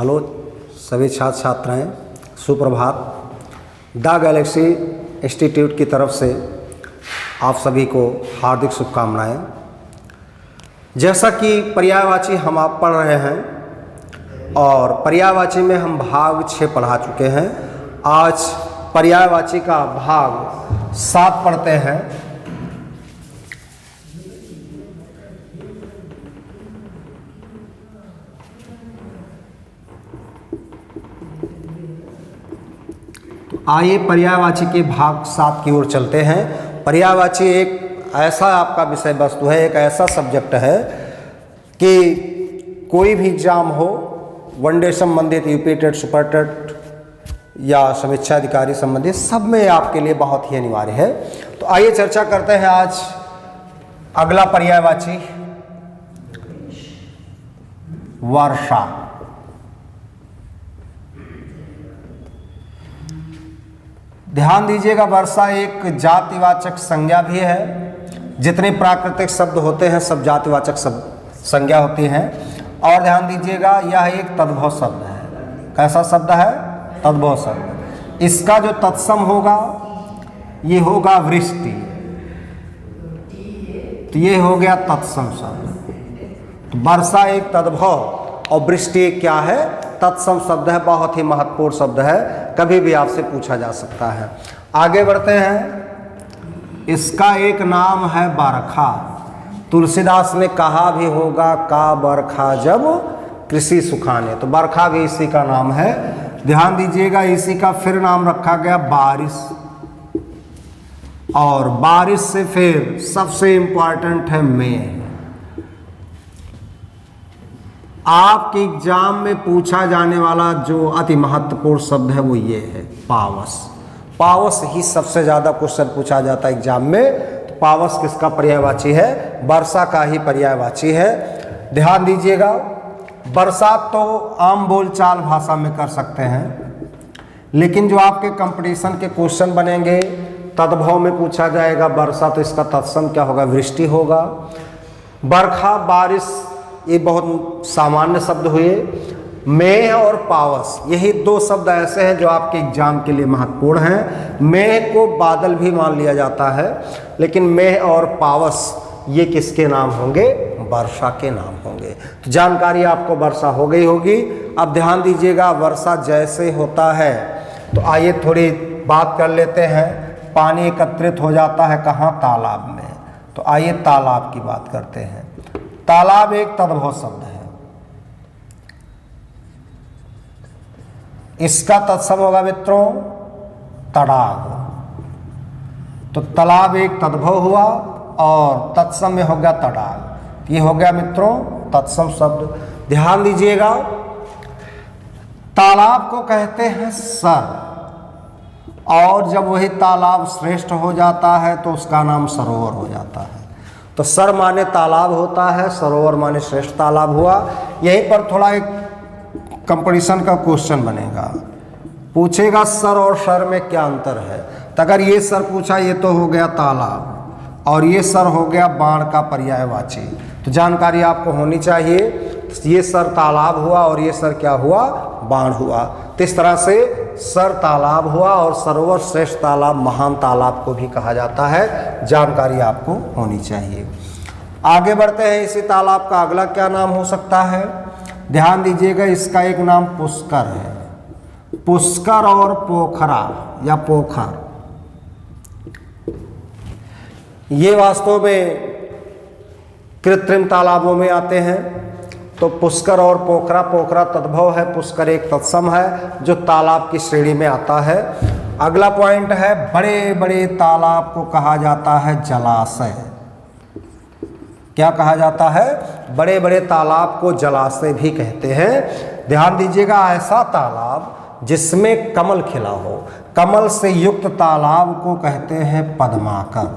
Hello सभी छात्र छात्राएँ, सुप्रभात। द गैलेक्सी इंस्टीट्यूट की तरफ से आप सभी को हार्दिक शुभकामनाएँ। जैसा कि पर्यायवाची हम आप पढ़ रहे हैं और पर्यायवाची में हम भाग 6 पढ़ा चुके हैं। आज पर्यायवाची का भाग 7 पढ़ते हैं। आइए पर्यायवाची के भाग 7 की ओर चलते हैं। पर्यायवाची एक ऐसा आपका विषय वस्तु है, एक ऐसा सब्जेक्ट है कि कोई भी एग्जाम हो, वनडे संबंधित, यूपी टेट, सुपर टेट या समीक्षा अधिकारी संबंधित, सब में आपके लिए बहुत ही अनिवार्य है। तो आइए चर्चा करते हैं आज अगला पर्यायवाची, वर्षा। ध्यान दीजिएगा, वर्षा एक जातिवाचक संज्ञा भी है। जितने प्राकृतिक शब्द होते हैं सब जातिवाचक संज्ञा होती हैं। और ध्यान दीजिएगा, यह एक तद्भव शब्द है। कैसा शब्द है? तद्भव शब्द। इसका जो तत्सम होगा ये होगा वृष्टि, तो ये हो गया तत्सम शब्द। तो वर्षा एक तद्भव और वृष्टि क्या है? तत्सम शब्द है। बहुत ही महत्वपूर्ण शब्द है, कभी भी आपसे पूछा जा सकता है। आगे बढ़ते हैं। इसका एक नाम है बरखा। तुलसीदास ने कहा भी होगा, का बरखा जब कृषि सुखाने, तो बरखा भी इसी का नाम है। ध्यान दीजिएगा, इसी का फिर नाम रखा गया बारिश। और बारिश से फिर सबसे इंपॉर्टेंट है मेघ। आपके एग्जाम में पूछा जाने वाला जो अति महत्वपूर्ण शब्द है वो ये है, पावस। पावस ही सबसे ज्यादा क्वेश्चन पूछा जाता है एग्जाम में। तो पावस किसका पर्यायवाची है? वर्षा का ही पर्यायवाची है। ध्यान दीजिएगा, बरसात तो आम बोलचाल भाषा में कर सकते हैं, लेकिन जो आपके कंपटीशन के क्वेश्चन बनेंगे तद्भव में पूछा जाएगा वर्षा, तो इसका तत्सम क्या होगा? वृष्टि होगा। बरखा, बारिश, ये बहुत सामान्य शब्द हुए। मेघ और पावस, यही 2 शब्द ऐसे हैं जो आपके एग्जाम के लिए महत्वपूर्ण हैं। मेघ को बादल भी मान लिया जाता है, लेकिन मेघ और पावस ये किसके नाम होंगे? वर्षा के नाम होंगे। तो जानकारी आपको वर्षा हो गई होगी। अब ध्यान दीजिएगा, वर्षा जैसे होता है, तो आइए थोड़ी बात कर लेते हैं। पानी एकत्रित हो जाता है कहाँ? तालाब में। तो आइए तालाब की बात करते हैं। तालाब एक तद्भव शब्द है। इसका तत्सम होगा मित्रों तड़ाग। तो तालाब एक तद्भव हुआ और तत्सम में हो गया तड़ाग। ये हो गया मित्रों तत्सम शब्द। ध्यान दीजिएगा, तालाब को कहते हैं सर, और जब वही तालाब श्रेष्ठ हो जाता है तो उसका नाम सरोवर हो जाता है। तो सर माने तालाब होता है, सरोवर माने श्रेष्ठ तालाब हुआ। यहीं पर थोड़ा एक कंपटीशन का क्वेश्चन बनेगा, पूछेगा सर और सर में क्या अंतर है। तो अगर ये सर पूछा, ये तो हो गया तालाब, और ये सर हो गया बाण का पर्यायवाची। तो जानकारी आपको होनी चाहिए, ये सर तालाब हुआ और ये सर क्या हुआ? बाण हुआ। तो इस तरह से सर तालाब हुआ और सरोवर श्रेष्ठ तालाब, महान तालाब को भी कहा जाता है। जानकारी आपको होनी चाहिए। आगे बढ़ते हैं। इसी तालाब का अगला क्या नाम हो सकता है? ध्यान दीजिएगा, इसका एक नाम पुष्कर है। पुष्कर और पोखरा या पोखर, ये वास्तव में कृत्रिम तालाबों में आते हैं। तो पुष्कर और पोखरा, पोखरा तद्भव है, पुष्कर एक तत्सम है जो तालाब की श्रेणी में आता है। अगला पॉइंट है, बड़े बड़े तालाब को कहा जाता है जलाशय। क्या कहा जाता है? बड़े बड़े तालाब को जलाशय भी कहते हैं। ध्यान दीजिएगा, ऐसा तालाब जिसमें कमल खिला हो, कमल से युक्त तालाब को कहते हैं पद्माकर।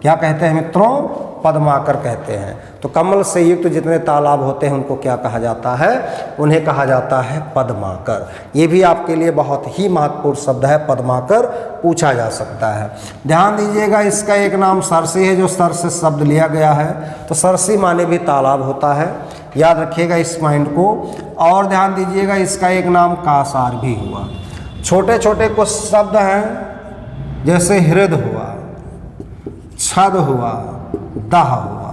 क्या कहते हैं मित्रों? पद्माकर कहते हैं। तो कमल से युक्त जितने तालाब होते हैं उनको क्या कहा जाता है, उन्हें कहा जाता है पद्माकर। ये भी आपके लिए बहुत ही महत्वपूर्ण शब्द है, पद्माकर पूछा जा सकता है। ध्यान दीजिएगा, इसका एक नाम सरसी है, जो सर से शब्द लिया गया है। तो सरसी माने भी तालाब होता है, याद रखिएगा इस पॉइंट को। और ध्यान दीजिएगा, इसका एक नाम कासार भी हुआ। छोटे छोटे कुछ शब्द हैं, जैसे हृद हुआ, छद हुआ, दह हुआ।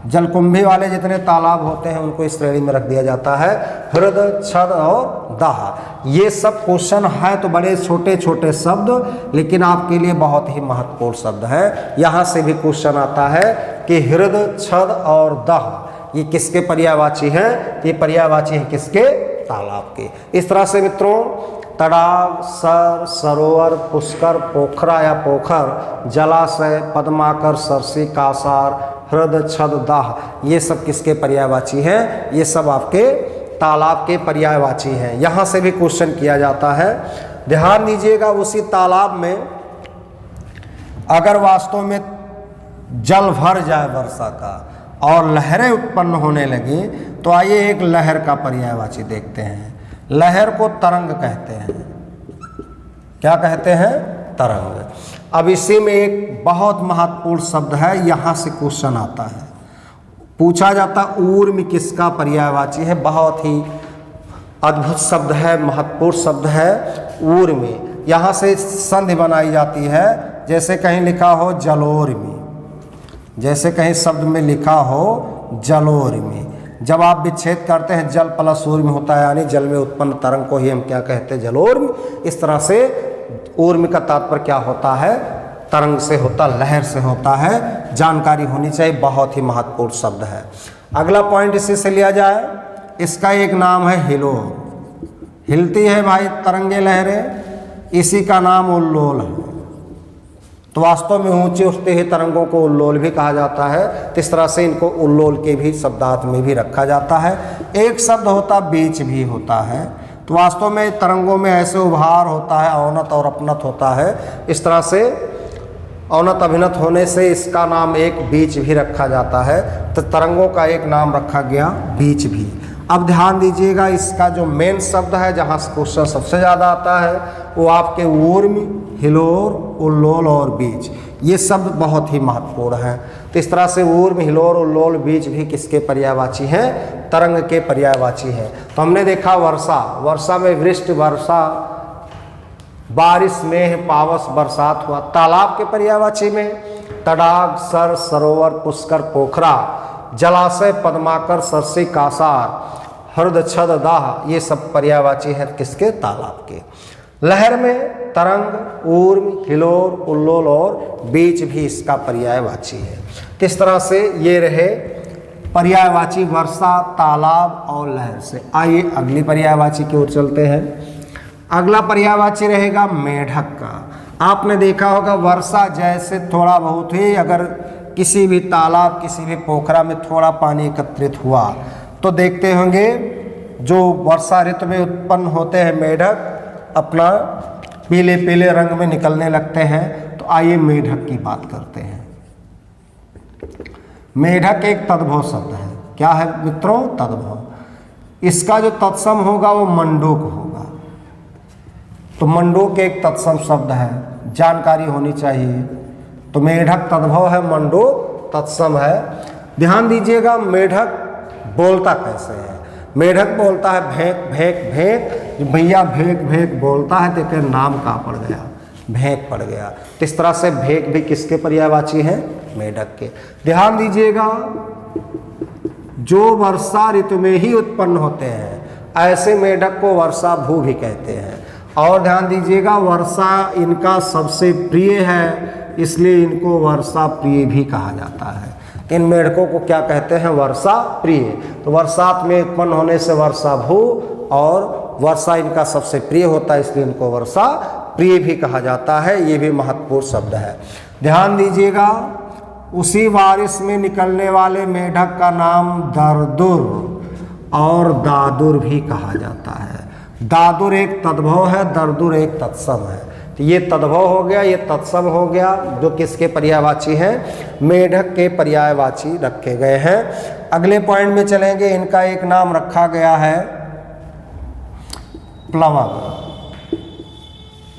जलकुंभी वाले जितने तालाब होते हैं उनको इस श्रेणी में रख दिया जाता है, हृद, छद और दाह। ये सब क्वेश्चन है तो बड़े छोटे छोटे शब्द, लेकिन आपके लिए बहुत ही महत्वपूर्ण शब्द है। यहाँ से भी क्वेश्चन आता है कि हृद, छद और दाह ये किसके पर्यायवाची हैं, ये पर्यायवाची हैं किसके, तालाब के। इस तरह से मित्रों तालाब, सर, सरोवर, पुष्कर, पोखरा या पोखर, जलाशय, पद्माकर, सरसी, कासार, हृद, छद, दाह ये सब किसके पर्यायवाची हैं, ये सब आपके तालाब के पर्यायवाची हैं। यहाँ से भी क्वेश्चन किया जाता है। ध्यान दीजिएगा, उसी तालाब में अगर वास्तव में जल भर जाए वर्षा का और लहरें उत्पन्न होने लगी, तो आइए एक लहर का पर्यायवाची देखते हैं। लहर को तरंग कहते हैं। क्या कहते हैं, तरंग। अब इसी में एक बहुत महत्वपूर्ण शब्द है, यहाँ से क्वेश्चन आता है, पूछा जाता ऊर्म किसका पर्यायवाची है। बहुत ही अद्भुत शब्द है, महत्वपूर्ण शब्द है ऊर्म। यहाँ से संधि बनाई जाती है, जैसे कहीं लिखा हो जलोर्मी, जैसे कहीं शब्द में लिखा हो जलोर्मी। जब आप विच्छेद करते हैं जल प्लस ऊर्म होता है, यानी जल में उत्पन्न तरंग को ही हम क्या कहते हैं, जलोर्म। इस तरह से ऊर्म का तात्पर्य क्या होता है, तरंग से होता, लहर से होता है। जानकारी होनी चाहिए, बहुत ही महत्वपूर्ण शब्द है। अगला पॉइंट इसी से लिया जाए, इसका एक नाम है हिलोर। हिलती है भाई तरंगे लहरें, इसी का नाम उल्लोल है। तो वास्तव में ऊंचे उठते हुए तरंगों को उल्लोल भी कहा जाता है। तो इस तरह से इनको उल्लोल के भी शब्दार्थ में भी रखा जाता है। एक शब्द होता बीच भी होता है। तो वास्तव में तरंगों में ऐसे उभार होता है, अवनत और अपनत होता है। इस तरह से अवनत अभिनत होने से इसका नाम एक बीच भी रखा जाता है। तो तरंगों का एक नाम रखा गया बीच भी। अब ध्यान दीजिएगा, इसका जो मेन शब्द है, जहाँ से क्वेश्चन सबसे ज़्यादा आता है, वो आपके ऊर्म, हिलोर, उल्लोल और बीच। ये शब्द बहुत ही महत्वपूर्ण हैं। तो इस तरह से ऊर्म, हिलोर, उल्लोल, बीच भी किसके पर्यायवाची हैं, तरंग के पर्यायवाची हैं। तो हमने देखा वर्षा, वर्षा में वृष्टि, वर्षा, बारिश, मेघ, पावस, बरसात हुआ। तालाब के पर्यायवाची में तड़ाग, सर, सरोवर, पुष्कर, पोखरा, जलाशय, पद्माकर, सरसी, कासार, हृद, छद, दाह ये सब पर्यायवाची हैं किसके, तालाब के। लहर में तरंग, ऊर्म, हिलोर, उल्लोल और बीच भी इसका पर्यायवाची है। किस तरह से ये रहे पर्यायवाची वर्षा, तालाब और लहर से। आइए अगली पर्यायवाची की ओर चलते हैं। अगला पर्यायवाची रहेगा मेढक का। आपने देखा होगा वर्षा जैसे थोड़ा बहुत ही अगर किसी भी तालाब, किसी भी पोखरा में थोड़ा पानी एकत्रित हुआ, तो देखते होंगे जो वर्षा ऋतु में उत्पन्न होते हैं मेढक अपना पीले पीले रंग में निकलने लगते हैं। तो आइए मेढक की बात करते हैं। मेढक एक तद्भव शब्द है। क्या है मित्रों, तद्भव। इसका जो तत्सम होगा वो मंडूक होगा। तो मंडूक एक तत्सम शब्द है, जानकारी होनी चाहिए। तो मेढक तद्भव है, मंडूक तत्सम है। ध्यान दीजिएगा, मेढक बोलता कैसे है। मेढक बोलता है भेंक भेंक भेंक। भैया भेंक भेंक बोलता है तो नाम कहाँ पड़ गया, भेंक पड़ गया। तो इस तरह से भेंक भी किसके पर्यायवाची है, मेढक के। ध्यान दीजिएगा, जो वर्षा ऋतु में ही उत्पन्न होते हैं ऐसे मेढक को वर्षा भू भी कहते हैं। और ध्यान दीजिएगा, वर्षा इनका सबसे प्रिय है, इसलिए इनको वर्षा प्रिय भी कहा जाता है। इन मेढकों को क्या कहते हैं, वर्षा प्रिय। तो बरसात में उत्पन्न होने से वर्षा भू, और वर्षा इनका सबसे प्रिय होता है, इसलिए इनको वर्षा प्रिय भी कहा जाता है। ये भी महत्वपूर्ण शब्द है। ध्यान दीजिएगा, उसी बारिश में निकलने वाले मेढक का नाम दरदुर और दादुर भी कहा जाता है। दादुर एक तद्भव है, दरदुर एक तत्सम है। तो ये तद्भव हो गया, ये तत्सम हो गया, जो किसके पर्यायवाची हैं, मेढक के पर्यायवाची रखे गए हैं। अगले पॉइंट में चलेंगे। इनका एक नाम रखा गया है प्लवग।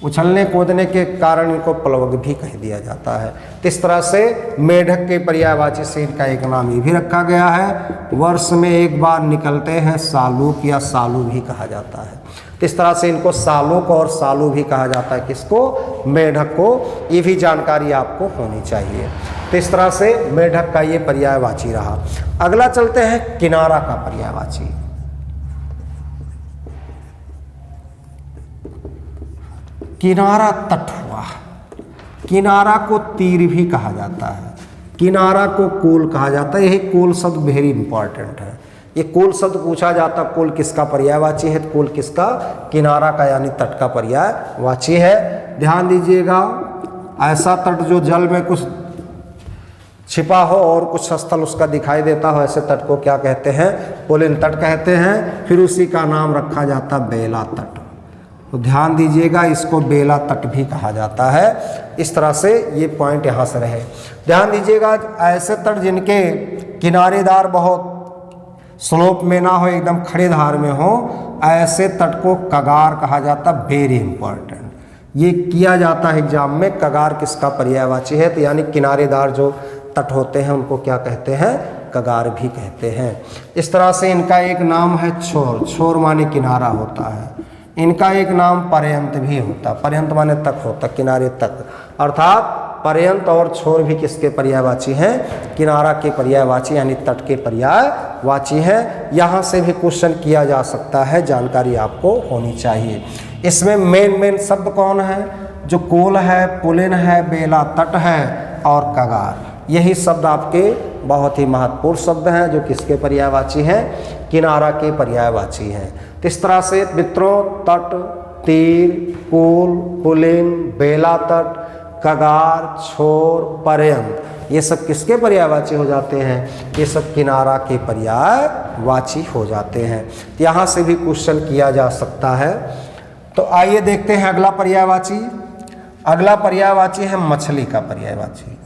उछलने कूदने के कारण इनको प्लवग भी कह दिया जाता है। तो इस तरह से मेढक के पर्यायवाची से इनका एक नाम ये भी रखा गया है। वर्ष में एक बार निकलते हैं सालूक या सालू भी कहा जाता है। तो इस तरह से इनको सालूक और सालू भी कहा जाता है। किसको, मेढक को। ये भी जानकारी आपको होनी चाहिए। तो इस तरह से मेढक का ये पर्यायवाची रहा। अगला चलते हैं किनारा का पर्यायवाची। किनारा तट हुआ। किनारा को तीर भी कहा जाता है, किनारा को कूल कहा जाता है। यही कूल शब्द वेरी इंपॉर्टेंट है। ये कूल शब्द पूछा जाता, कूल किसका पर्यायवाची है, कूल किसका, किनारा का यानी तट का पर्यायवाची है। ध्यान दीजिएगा, ऐसा तट जो जल में कुछ छिपा हो और कुछ स्थल उसका दिखाई देता हो, ऐसे तट को क्या कहते हैं, पुलिन तट कहते हैं। फिर उसी का नाम रखा जाता बेला तट। तो ध्यान दीजिएगा, इसको बेला तट भी कहा जाता है। इस तरह से ये पॉइंट यहाँ से रहे। ध्यान दीजिएगा, ऐसे तट जिनके किनारेदार बहुत स्लोप में ना हो, एकदम खड़े धार में हो, ऐसे तट को कगार कहा जाता। वेरी इंपॉर्टेंट, ये किया जाता है एग्जाम में। कगार किसका पर्यायवाची है, तो यानी किनारेदार जो तट होते हैं उनको क्या कहते हैं, कगार भी कहते हैं। इस तरह से इनका एक नाम है छोर। छोर माने किनारा होता है। इनका एक नाम पर्यंत भी होता। पर्यंत माने तक होता, किनारे तक। अर्थात पर्यंत और छोर भी किसके पर्यायवाची हैं, किनारा के पर्यायवाची यानी तट के पर्यायवाची हैं। यहाँ से भी क्वेश्चन किया जा सकता है, जानकारी आपको होनी चाहिए। इसमें मेन शब्द कौन है, जो कूल है, पुलिन है, बेला तट है और कगार। यही शब्द आपके बहुत ही महत्वपूर्ण शब्द हैं, जो किसके पर्यायवाची हैं, किनारा के पर्यायवाची हैं। तो इस तरह से मित्रों, तट, तीर, कूल, पुलिन, बेला तट, कगार, छोर, पर्यंत, ये सब किसके पर्यायवाची हो जाते हैं, ये सब किनारा के पर्यायवाची हो जाते हैं। तो यहाँ से भी क्वेश्चन किया जा सकता है। तो आइए देखते हैं अगला पर्यायवाची। अगला पर्यायवाची है मछली का पर्यायवाची।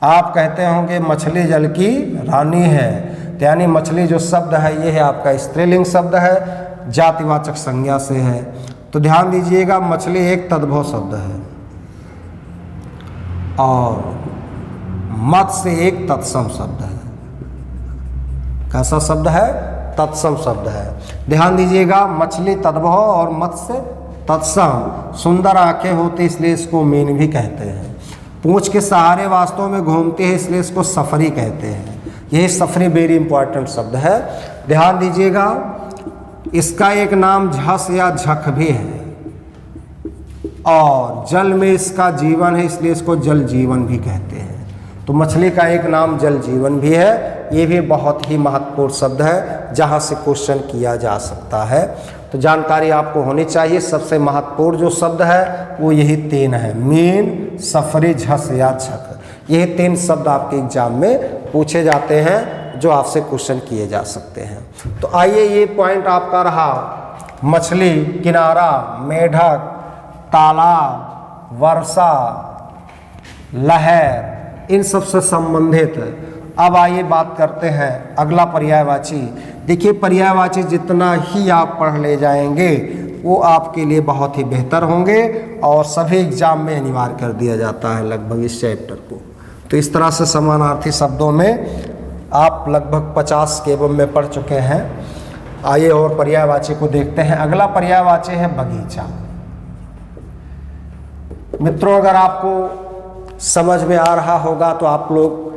आप कहते होंगे मछली जल की रानी है, तो यानी मछली जो शब्द है ये है आपका स्त्रीलिंग शब्द है, जातिवाचक संज्ञा से है। तो ध्यान दीजिएगा, मछली एक तद्भव शब्द है और मत्स्य एक तत्सम शब्द है। कैसा शब्द है, तत्सम शब्द है। ध्यान दीजिएगा, मछली तद्भव और मत्स्य तत्सम। सुंदर आंखें होती इसलिए इसको मीन भी कहते हैं। पूंछ के सहारे वास्तव में घूमते हैं इसलिए इसको सफरी कहते हैं। यही सफरी वेरी इंपॉर्टेंट शब्द है। ध्यान दीजिएगा, इसका एक नाम झस या झक भी है और जल में इसका जीवन है इसलिए इसको जल जीवन भी कहते हैं। तो मछली का एक नाम जल जीवन भी है। ये भी बहुत ही महत्वपूर्ण शब्द है, जहाँ से क्वेश्चन किया जा सकता है। तो जानकारी आपको होनी चाहिए। सबसे महत्वपूर्ण जो शब्द है वो यही तीन है, मीन, सफरी, झस या झक। यही तीन शब्द आपके एग्जाम में पूछे जाते हैं, जो आपसे क्वेश्चन किए जा सकते हैं। तो आइए, ये पॉइंट आपका रहा मछली, किनारा, मेढक, तालाब, वर्षा, लहर, इन सब से संबंधित। अब आइए बात करते हैं अगला पर्यायवाची। देखिए, पर्यायवाची जितना ही आप पढ़ ले जाएंगे वो आपके लिए बहुत ही बेहतर होंगे और सभी एग्जाम में अनिवार्य कर दिया जाता है लगभग इस चैप्टर को। तो इस तरह से समानार्थी शब्दों में आप लगभग 50 के एवं में पढ़ चुके हैं। आइए और पर्यायवाची को देखते हैं। अगला पर्यायवाची है बगीचा। मित्रों, अगर आपको समझ में आ रहा होगा तो आप लोग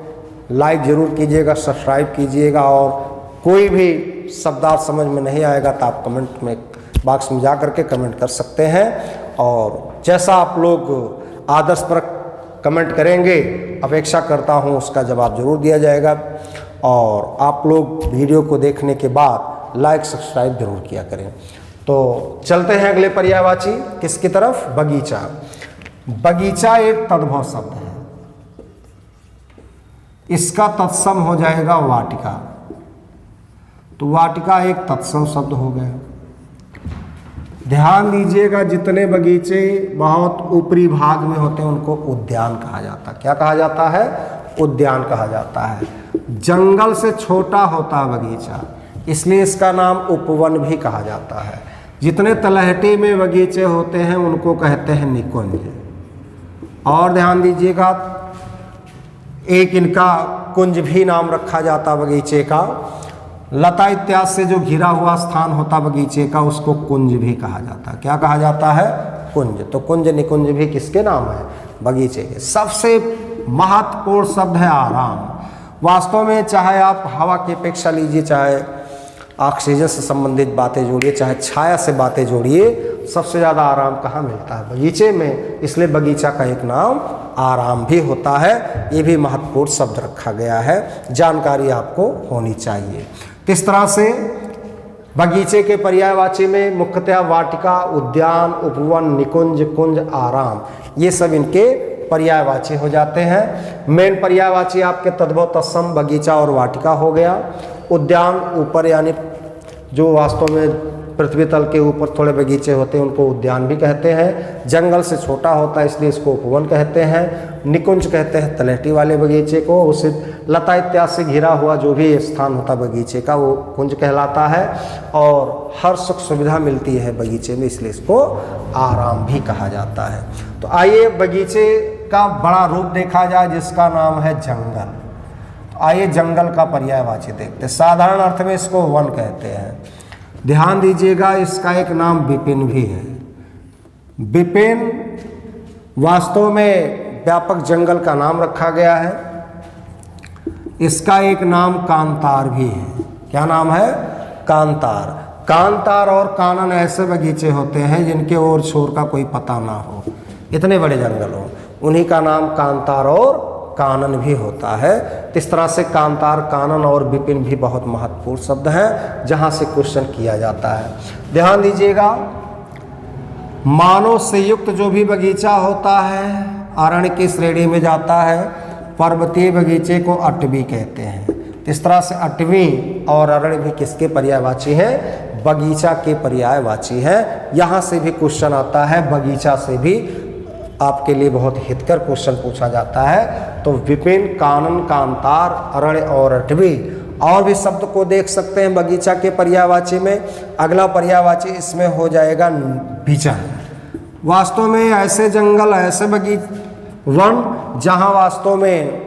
लाइक जरूर कीजिएगा, सब्सक्राइब कीजिएगा, और कोई भी शब्दार्थ समझ में नहीं आएगा तो आप कमेंट में बॉक्स में जा करके कमेंट कर सकते हैं। और जैसा आप लोग आदर्शपरक कमेंट करेंगे, अपेक्षा करता हूं उसका जवाब जरूर दिया जाएगा। और आप लोग वीडियो को देखने के बाद लाइक सब्सक्राइब जरूर किया करें। तो चलते हैं अगले पर्यायवाची किसकी तरफ, बगीचा। बगीचा एक तद्भव शब्द है, इसका तत्सम हो जाएगा वाटिका। तो वाटिका एक तत्सम शब्द हो गया। ध्यान दीजिएगा, जितने बगीचे बहुत ऊपरी भाग में होते हैं उनको उद्यान कहा जाता है। क्या कहा जाता है? उद्यान कहा जाता है। जंगल से छोटा होता है बगीचा, इसलिए इसका नाम उपवन भी कहा जाता है। जितने तलहटी में बगीचे होते हैं उनको कहते हैं निकुंज। और ध्यान दीजिएगा, एक इनका कुंज भी नाम रखा जाता बगीचे का। लता इत्यादि से जो घिरा हुआ स्थान होता बगीचे का उसको कुंज भी कहा जाता है। क्या कहा जाता है? कुंज। तो कुंज निकुंज भी किसके नाम है? बगीचे के। सबसे महत्वपूर्ण शब्द है आराम। वास्तव में चाहे आप हवा की अपेक्षा लीजिए, चाहे ऑक्सीजन से संबंधित बातें जोड़िए, चाहे छाया से बातें जोड़िए, सबसे ज़्यादा आराम कहाँ मिलता है? बगीचे में। इसलिए बगीचा का एक नाम आराम भी होता है। ये भी महत्वपूर्ण शब्द रखा गया है, जानकारी आपको होनी चाहिए। किस तरह से बगीचे के पर्यायवाची में मुख्यतः वाटिका, उद्यान, उपवन, निकुंज, कुंज, आराम, ये सब इनके पर्यायवाची हो जाते हैं। मेन पर्यायवाची आपके तद्भव, तत्सम, बगीचा और वाटिका हो गया। उद्यान ऊपर यानी जो वास्तव में पृथ्वी तल के ऊपर थोड़े बगीचे होते हैं उनको उद्यान भी कहते हैं। जंगल से छोटा होता है इसलिए इसको उपवन कहते हैं। निकुंज कहते हैं तलहटी वाले बगीचे को। उसे लता इत्यादि से घिरा हुआ जो भी स्थान होता बगीचे का वो कुंज कहलाता है। और हर सुख सुविधा मिलती है बगीचे में, इसलिए इसको आराम भी कहा जाता है। तो आइए बगीचे का बड़ा रूप देखा जाए जिसका नाम है जंगल। आइए जंगल का पर्यायवाची देखते हैं। साधारण अर्थ में इसको वन कहते हैं। ध्यान दीजिएगा, इसका एक नाम विपिन भी है। विपिन वास्तव में व्यापक जंगल का नाम रखा गया है। इसका एक नाम कांतार भी है। क्या नाम है? कांतार। कांतार और कानन ऐसे बगीचे होते हैं जिनके ओर छोर का कोई पता ना हो, इतने बड़े जंगल हो, उन्हीं का नाम कांतार और कानन भी होता है। इस तरह से कांतार, कानन और विपिन भी बहुत महत्वपूर्ण शब्द हैं जहां से क्वेश्चन किया जाता है। ध्यान दीजिएगा, मानव से युक्त जो भी बगीचा होता है अरण्य की श्रेणी में जाता है। पर्वतीय बगीचे को अटवी कहते हैं। इस तरह से अटवी और अरण्य भी किसके पर्यायवाची हैं? बगीचा के पर्यायवाची हैं। यहाँ से भी क्वेश्चन आता है, बगीचा से भी आपके लिए बहुत हितकर क्वेश्चन पूछा जाता है। तो विपिन, कानन, कांतार, अरण्य और अटवी, और भी शब्द को देख सकते हैं बगीचा के पर्यायवाची में। अगला पर्यायवाची इसमें हो जाएगा विजन। वास्तव में ऐसे जंगल, ऐसे वन जहां वास्तव में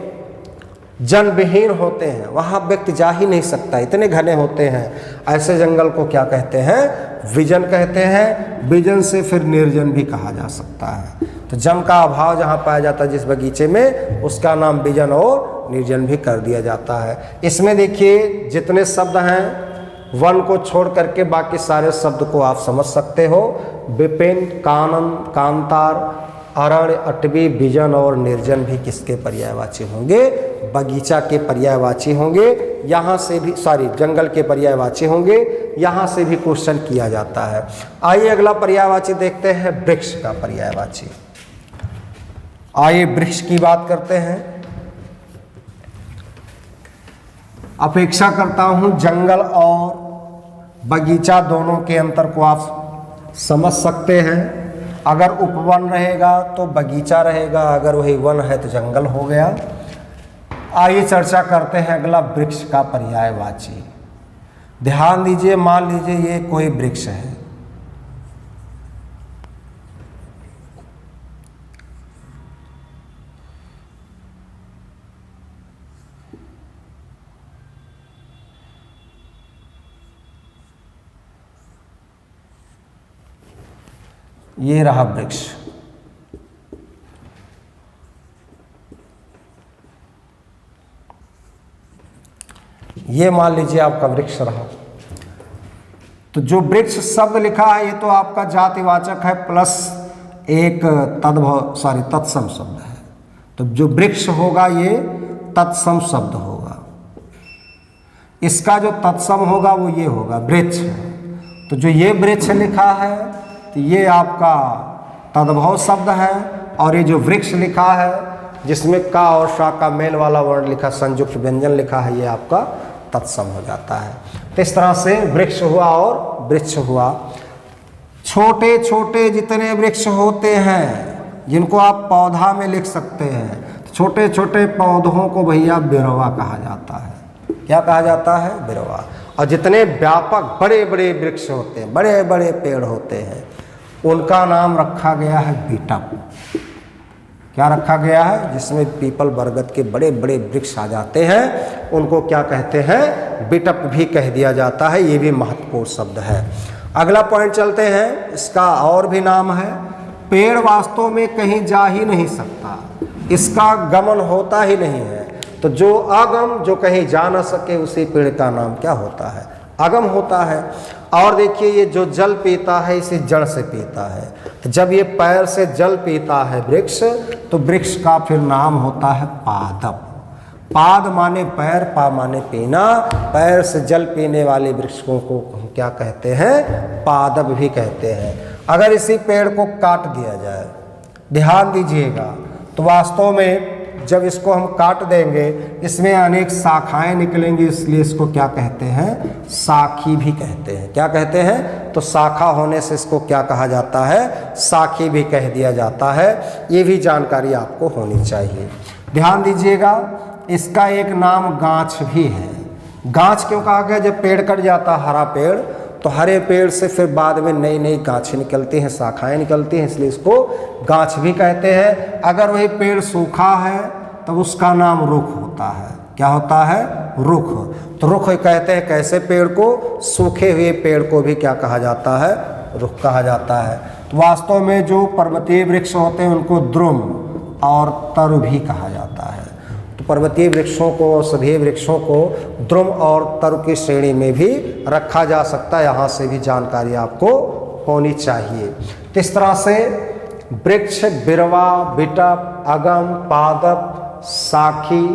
जन विहीन होते हैं, वहां व्यक्ति जा ही नहीं सकता, इतने घने होते हैं, ऐसे जंगल को क्या कहते हैं? विजन कहते हैं। विजन से फिर निर्जन भी कहा जा सकता है। तो जन का अभाव जहाँ पाया जाता है जिस बगीचे में, उसका नाम विजन और निर्जन भी कर दिया जाता है। इसमें देखिए जितने शब्द हैं वन को छोड़ करके बाकी सारे शब्द को आप समझ सकते हो। विपिन, कानन, कांतार, अरण्य, अटवी, विजन और निर्जन भी किसके पर्यायवाची होंगे? बगीचा के पर्यायवाची होंगे। यहाँ से भी जंगल के पर्यायवाची होंगे। यहाँ से भी क्वेश्चन किया जाता है। आइए अगला पर्यायवाची देखते हैं, वृक्ष का पर्यायवाची। आइए वृक्ष की बात करते हैं। अपेक्षा करता हूँ जंगल और बगीचा दोनों के अंतर को आप समझ सकते हैं। अगर उपवन रहेगा तो बगीचा रहेगा, अगर वही वन है तो जंगल हो गया। आइए चर्चा करते हैं अगला वृक्ष का पर्यायवाची। ध्यान दीजिए, मान लीजिए ये कोई वृक्ष है। ये रहा वृक्ष। ये मान लीजिए आपका वृक्ष रहा। तो जो वृक्ष शब्द लिखा है ये तो आपका जातिवाचक है प्लस एक तत्सम शब्द है। तो जो वृक्ष होगा ये तत्सम शब्द होगा। इसका जो तत्सम होगा वो ये होगा, वृक्ष। तो जो ये वृक्ष लिखा है तो ये आपका तद्भव शब्द है, और ये जो वृक्ष लिखा है जिसमें का और शा का मेल वाला वर्ण लिखा, संयुक्त व्यंजन लिखा है, ये आपका तत्सम हो जाता है। तो इस तरह से वृक्ष हुआ और वृक्ष हुआ। छोटे छोटे जितने वृक्ष होते हैं जिनको आप पौधा में लिख सकते हैं, छोटे छोटे पौधों को भैया बिरवा कहा जाता है। क्या कहा जाता है? बिरवा। और जितने व्यापक बड़े बड़े वृक्ष होते हैं, बड़े बड़े पेड़ होते हैं, उनका नाम रखा गया है बिटप। क्या रखा गया है? जिसमें पीपल बरगद के बड़े बड़े वृक्ष आ जाते हैं, उनको क्या कहते हैं? बिटप भी कह दिया जाता है। ये भी महत्वपूर्ण शब्द है। अगला पॉइंट चलते हैं, इसका और भी नाम है। पेड़ वास्तव में कहीं जा ही नहीं सकता, इसका गमन होता ही नहीं है। तो जो अगम, जो कहीं जा ना सके, उसी पेड़ का नाम क्या होता है? अगम होता है। और देखिए, ये जो जल पीता है इसे जड़ से पीता है। तो जब ये पैर से जल पीता है वृक्ष, तो वृक्ष का फिर नाम होता है पादप। पाद माने पैर, पा माने पीना। पैर से जल पीने वाले वृक्षों को हम क्या कहते हैं? पादप भी कहते हैं। अगर इसी पेड़ को काट दिया जाए, ध्यान दीजिएगा, तो वास्तव में जब इसको हम काट देंगे, इसमें अनेक शाखाएं निकलेंगी, इसलिए इसको क्या कहते हैं? शाखी भी कहते हैं। क्या कहते हैं? तो शाखा होने से इसको क्या कहा जाता है? शाखी भी कह दिया जाता है। ये भी जानकारी आपको होनी चाहिए। ध्यान दीजिएगा, इसका एक नाम गांछ भी है। गांछ क्यों कहा गया? जब पेड़ कट जाता, हरा पेड़, तो हरे पेड़ से फिर बाद में नई नई गाछें निकलती हैं, शाखाएं निकलती हैं, इसलिए इसको गांछ भी कहते हैं। अगर वही पेड़ सूखा है तब उसका नाम रुख होता है। क्या होता है? रुख। तो रुख कहते हैं कैसे पेड़ को? सूखे हुए पेड़ को भी क्या कहा जाता है? रुख कहा जाता है। तो वास्तव में जो पर्वतीय वृक्ष होते हैं उनको द्रुम और तरु भी कहा जाता है। तो पर्वतीय वृक्षों को, औषधीय वृक्षों को द्रुम और तरु की श्रेणी में भी रखा जा सकता है। यहाँ से भी जानकारी आपको होनी चाहिए। तो इस तरह से वृक्ष, बिरवा, बिटप, अगम, पादप, शाखी,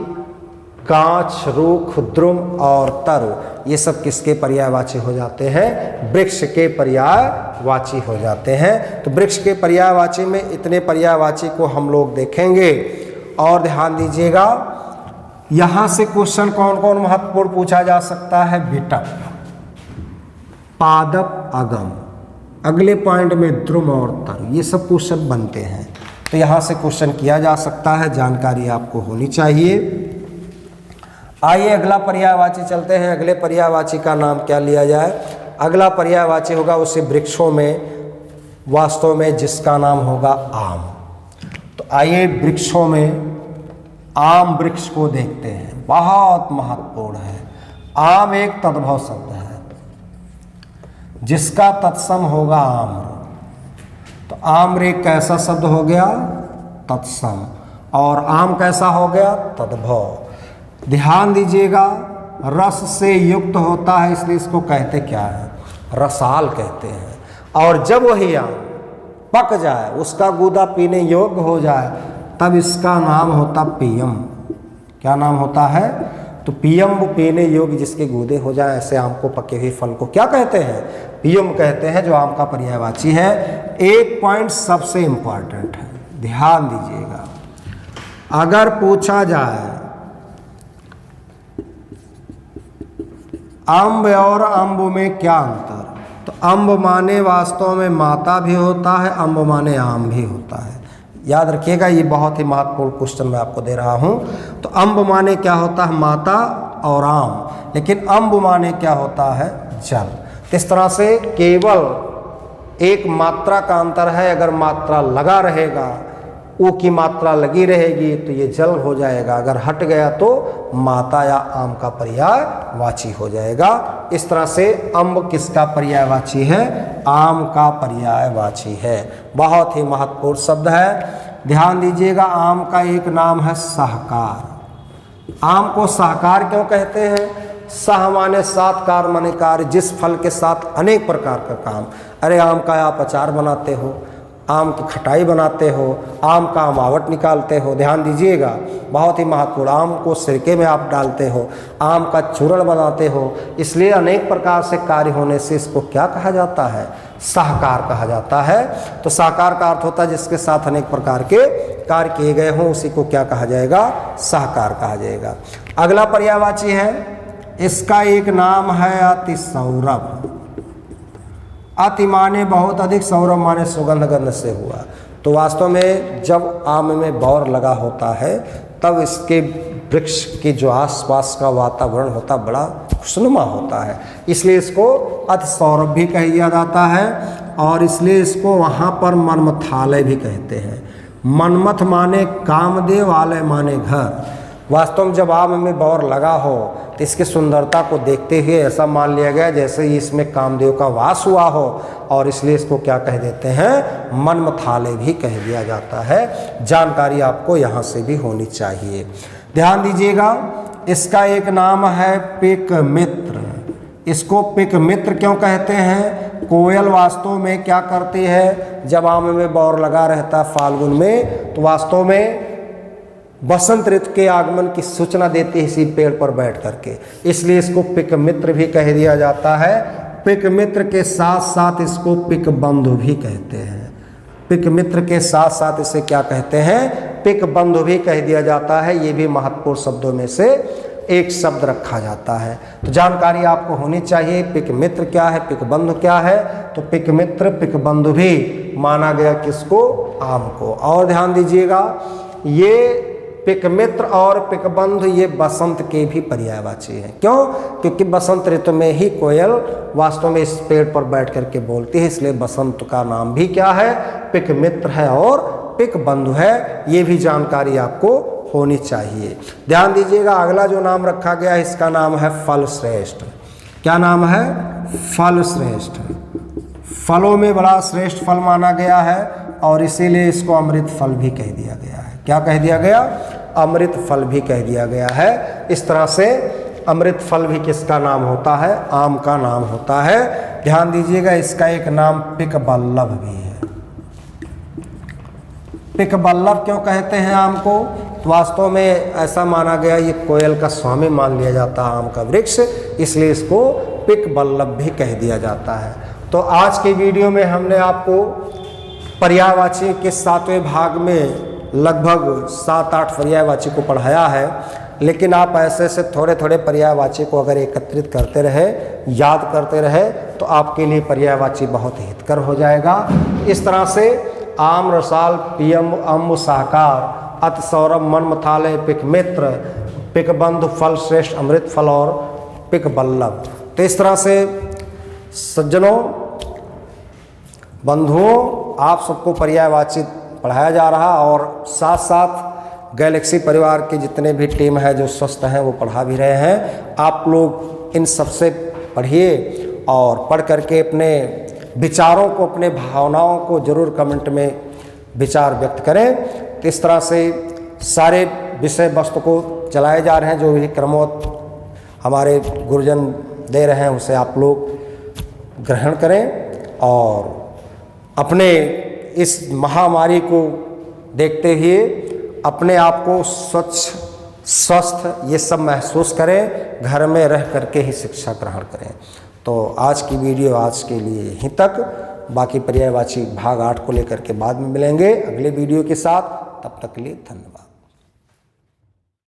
गांछ, रूख, द्रुम और तरु, ये सब किसके पर्यायवाची हो जाते हैं? वृक्ष के पर्यायवाची हो जाते हैं। तो वृक्ष के पर्यायवाची में इतने पर्यायवाची को हम लोग देखेंगे। और ध्यान दीजिएगा, यहां से क्वेश्चन कौन कौन महत्वपूर्ण पूछा जा सकता है? बिटप, पादप, अगम, अगले पॉइंट में द्रुम और तरु, ये सब क्वेश्चन बनते हैं। तो यहां से क्वेश्चन किया जा सकता है, जानकारी आपको होनी चाहिए। आइए अगला पर्यायवाची चलते हैं। अगले पर्यायवाची का नाम क्या लिया जाए? अगला पर्यायवाची होगा उसे वृक्षों में वास्तव में जिसका नाम होगा आम। तो आइए वृक्षों में आम वृक्ष को देखते हैं, बहुत महत्वपूर्ण है। आम एक तद्भव शब्द है जिसका तत्सम होगा आम्र। तो आम्र एक कैसा शब्द हो गया? तत्सम। और आम कैसा हो गया? तद्भव। ध्यान दीजिएगा, रस से युक्त होता है, इसलिए इसको कहते क्या है? रसाल कहते हैं। और जब वही आम पक जाए, उसका गूदा पीने योग्य हो जाए, तब इसका नाम होता पियम। क्या नाम होता है? तो पियम, वो पीने योग्य जिसके गूदे हो जाए, ऐसे आम को, पके हुए फल को क्या कहते हैं? पियम कहते हैं, जो आम का पर्यायवाची है। एक पॉइंट सबसे इंपॉर्टेंट है, ध्यान दीजिएगा। अगर पूछा जाए अम्ब और अम्ब में क्या अंतर, तो अम्ब माने वास्तव में माता भी होता है, अम्ब माने आम भी होता है। याद रखिएगा, ये बहुत ही महत्वपूर्ण क्वेश्चन मैं आपको दे रहा हूं। तो अम्ब माने क्या होता है? माता और आम। लेकिन अम्ब माने क्या होता है? जल। इस तरह से केवल एक मात्रा का अंतर है। अगर मात्रा लगा रहेगा, ऊ की मात्रा लगी रहेगी, तो ये जल हो जाएगा। अगर हट गया तो माता या आम का पर्यायवाची हो जाएगा। इस तरह से अम्ब किसका पर्यायवाची है? आम का पर्यायवाची है। बहुत ही महत्वपूर्ण शब्द है, ध्यान दीजिएगा। आम का एक नाम है सहकार। आम को सहकार क्यों कहते हैं? सह माने सात, कार माने कार्य, जिस फल के साथ अनेक प्रकार का काम। अरे आम का आप अचार बनाते हो, आम की खटाई बनाते हो, आम का अमावट निकालते हो, ध्यान दीजिएगा, बहुत ही महत्वपूर्ण। आम को सिरके में आप डालते हो, आम का चूर्ण बनाते हो, इसलिए अनेक प्रकार से कार्य होने से इसको क्या कहा जाता है? सहकार कहा जाता है। तो सहकार का अर्थ होता है जिसके साथ अनेक प्रकार के कार्य किए गए हों, उसी को क्या कहा जाएगा? सहकार कहा जाएगा। अगला पर्यायवाची है, इसका एक नाम है अतिसौरभ। अति माने बहुत अधिक, सौरभ माने सुगंध गंध से हुआ। तो वास्तव में जब आम में बौर लगा होता है तब इसके वृक्ष के जो आसपास का वातावरण होता बड़ा खुशनुमा होता है, इसलिए इसको अति सौरभ भी कह दिया जाता है। और इसलिए इसको वहाँ पर मनमथालय भी कहते हैं। मनमथ माने कामदेव, आलय माने घर। वास्तव में जब आम में बौर लगा हो तो इसकी सुंदरता को देखते हुए ऐसा मान लिया गया जैसे ही इसमें कामदेव का वास हुआ हो, और इसलिए इसको क्या कह देते हैं, मनमथालय भी कह दिया जाता है। जानकारी आपको यहाँ से भी होनी चाहिए। ध्यान दीजिएगा, इसका एक नाम है पिक मित्र। इसको पिक मित्र क्यों कहते हैं? कोयल वास्तव में क्या करती है, जब आम में बौर लगा रहता फाल्गुन में, तो वास्तव में बसंत ऋतु के आगमन की सूचना देती है इसी पेड़ पर बैठ करके, इसलिए इसको पिक मित्र भी कह दिया जाता है। पिक मित्र के साथ साथ इसको पिक बंधु भी कहते हैं। पिक मित्र के साथ साथ इसे क्या कहते हैं, पिक बंधु भी कह दिया जाता है। ये भी महत्वपूर्ण शब्दों में से एक शब्द रखा जाता है। तो जानकारी आपको होनी चाहिए, पिक मित्र क्या है, पिक बंधु क्या है। तो पिक मित्र पिक बंधु भी माना गया किसको, आम को। और ध्यान दीजिएगा, ये पिक मित्र और पिक बंधु ये बसंत के भी पर्यायवाची हैं। क्यों? क्योंकि बसंत ऋतु में ही कोयल वास्तव में इस पेड़ पर बैठ करके बोलती है, इसलिए बसंत का नाम भी क्या है, पिक मित्र है और पिक बंधु है। ये भी जानकारी आपको होनी चाहिए। ध्यान दीजिएगा, अगला जो नाम रखा गया है इसका नाम है फल श्रेष्ठ। क्या नाम है? फल श्रेष्ठ। फलों में बड़ा श्रेष्ठ फल माना गया है और इसीलिए इसको अमृत फल भी कह दिया गया है। क्या कह दिया गया? अमृत फल भी कह दिया गया है। इस तरह से अमृत फल भी किसका नाम होता है, आम का नाम होता है। ध्यान दीजिएगा, इसका एक नाम पिक बल्लभ भी है। पिक बल्लभ क्यों कहते हैं आम को? तो वास्तव में ऐसा माना गया ये कोयल का स्वामी मान लिया जाता है आम का वृक्ष, इसलिए इसको पिक बल्लभ भी कह दिया जाता है। तो आज की वीडियो में हमने आपको पर्यायवाची के 7वें भाग में लगभग 7-8 पर्यायवाची को पढ़ाया है, लेकिन आप ऐसे से थोड़े थोड़े पर्यायवाची को अगर एकत्रित करते रहे, याद करते रहे, तो आपके लिए पर्यायवाची बहुत हितकर हो जाएगा। इस तरह से आम, रसाल, पियम, अम्ब, साहकार, अति सौरभ, मनमथालय, पिक मित्र, पिक बंधु, फल श्रेष्ठ, अमृत फल और पिक बल्लभ। तो इस तरह से सज्जनों, बंधुओं, आप सबको पर्यायवाची पढ़ाया जा रहा और साथ साथ गैलेक्सी परिवार के जितने भी टीम है जो स्वस्थ हैं वो पढ़ा भी रहे हैं। आप लोग इन सबसे पढ़िए और पढ़ करके अपने विचारों को, अपने भावनाओं को जरूर कमेंट में विचार व्यक्त करें। तो इस तरह से सारे विषय वस्तु को चलाए जा रहे हैं, जो भी क्रमवत हमारे गुरुजन दे रहे हैं उसे आप लोग ग्रहण करें और अपने इस महामारी को देखते हुए अपने आप को स्वच्छ, स्वस्थ ये सब महसूस करें, घर में रह करके ही शिक्षा ग्रहण करें। तो आज की वीडियो आज के लिए यहीं तक। बाकी पर्यायवाची भाग 8 को लेकर के बाद में मिलेंगे अगले वीडियो के साथ। तब तक के लिए धन्यवाद।